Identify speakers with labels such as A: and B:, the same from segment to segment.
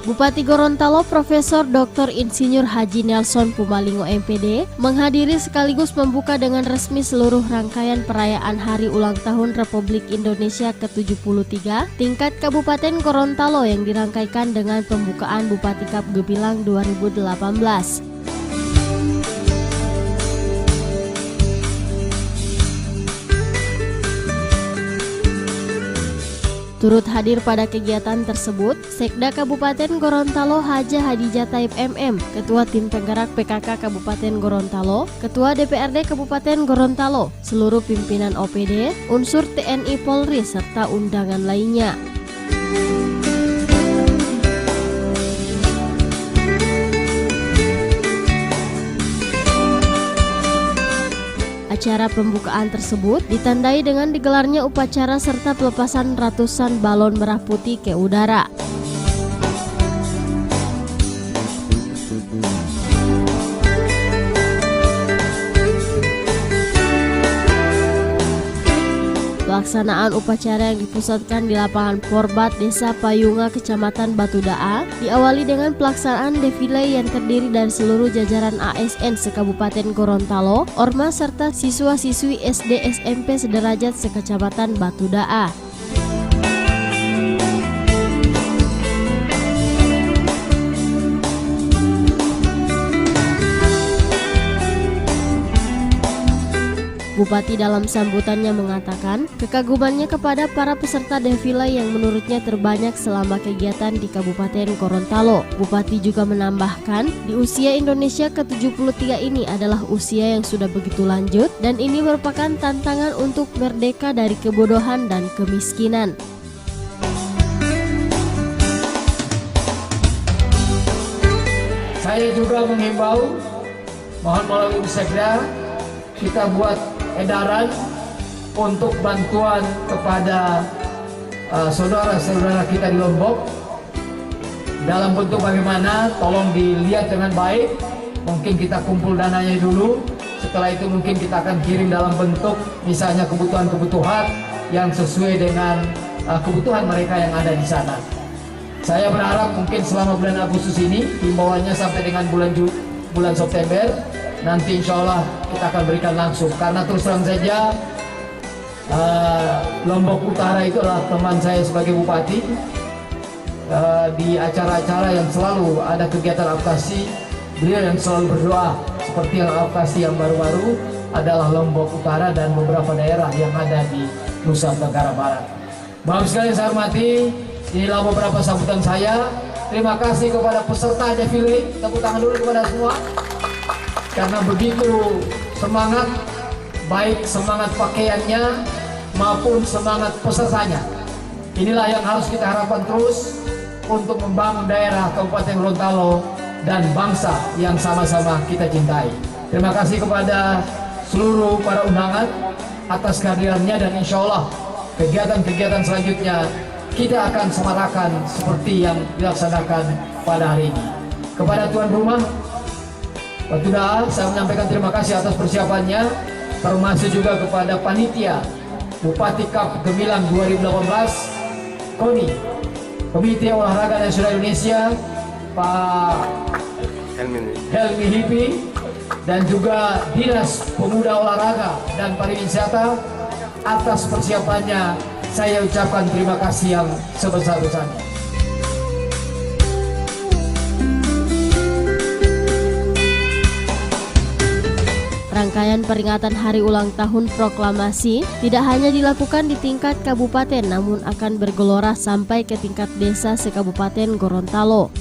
A: Bupati Gorontalo Profesor Dr. Insinyur Haji Nelson Pumalingo MPD menghadiri sekaligus membuka dengan resmi seluruh rangkaian perayaan Hari Ulang Tahun Republik Indonesia ke-73 tingkat Kabupaten Gorontalo yang dirangkaikan dengan pembukaan Bupati Kap Gebilang 2018. Turut hadir pada kegiatan tersebut, Sekda Kabupaten Gorontalo Haja Hadijah Taib MM, Ketua Tim Penggerak PKK Kabupaten Gorontalo, Ketua DPRD Kabupaten Gorontalo, seluruh pimpinan OPD, unsur TNI Polri, serta undangan lainnya. Acara pembukaan tersebut ditandai dengan digelarnya upacara serta pelepasan ratusan balon merah putih ke udara. Pelaksanaan upacara yang dipusatkan di lapangan Porbat, Desa Payunga, Kecamatan Batudaa, diawali dengan pelaksanaan defile yang terdiri dari seluruh jajaran ASN se-Kabupaten Gorontalo, Ormas serta siswa-siswi SD SMP sederajat se-Kecamatan Batudaa. Bupati dalam sambutannya mengatakan kekagumannya kepada para peserta defile yang menurutnya terbanyak selama kegiatan di Kabupaten Gorontalo. Bupati juga menambahkan, di usia Indonesia ke-73 ini adalah usia yang sudah begitu lanjut dan ini merupakan tantangan untuk merdeka dari kebodohan dan kemiskinan.
B: Saya juga menghimbau, mohon melalui Sekda, kita buat edaran untuk bantuan kepada saudara-saudara kita di Lombok dalam bentuk bagaimana, tolong dilihat dengan baik. Mungkin kita kumpul dananya dulu, setelah itu mungkin kita akan kirim dalam bentuk misalnya kebutuhan-kebutuhan yang sesuai dengan kebutuhan mereka yang ada di sana. Saya berharap mungkin selama bulan Agustus ini, himbauannya sampai dengan bulan September, nanti insya Allah kita akan berikan langsung. Karena terus terang saja Lombok Utara itu adalah teman saya sebagai bupati. Di acara-acara yang selalu ada kegiatan advokasi, beliau yang selalu berdoa. Seperti yang advokasi yang baru-baru adalah Lombok Utara dan beberapa daerah yang ada di Nusa Tenggara Barat. Bapak sekalian saya hormati, inilah beberapa sambutan saya. Terima kasih kepada peserta defile. Tepuk tangan dulu kepada semua. Karena begitu semangat, baik semangat pakaiannya maupun semangat pesertanya. Inilah yang harus kita harapkan terus untuk membangun daerah Kabupaten Gorontalo dan bangsa yang sama-sama kita cintai. Terima kasih kepada seluruh para undangan atas kehadirannya dan insya Allah kegiatan-kegiatan selanjutnya kita akan semarakan seperti yang dilaksanakan pada hari ini. Kepada tuan rumah Batudaa, saya menyampaikan terima kasih atas persiapannya, termasuk juga kepada panitia Bupati Kap Gemilang 2018, KONI, Komite Olahraga Nasional Indonesia, Pak Helmi Hipi, dan juga Dinas Pemuda Olahraga dan Pariwisata. Atas persiapannya, saya ucapkan terima kasih yang sebesar-besarnya.
A: Rangkaian peringatan Hari Ulang Tahun Proklamasi tidak hanya dilakukan di tingkat kabupaten, namun akan bergelora sampai ke tingkat desa se-Kabupaten Gorontalo.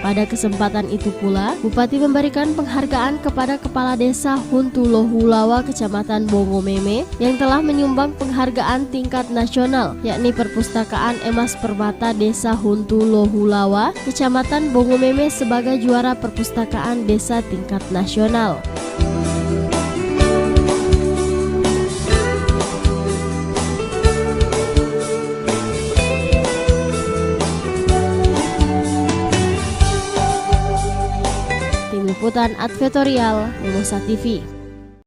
A: Pada kesempatan itu pula, Bupati memberikan penghargaan kepada Kepala Desa Huntu Lohulawa, Kecamatan Bongomeme, yang telah menyumbang penghargaan tingkat nasional, yakni Perpustakaan Emas Perbata Desa Huntu Lohulawa, Kecamatan Bongomeme sebagai juara perpustakaan desa tingkat nasional. Liputan Advertorial Mimosa TV.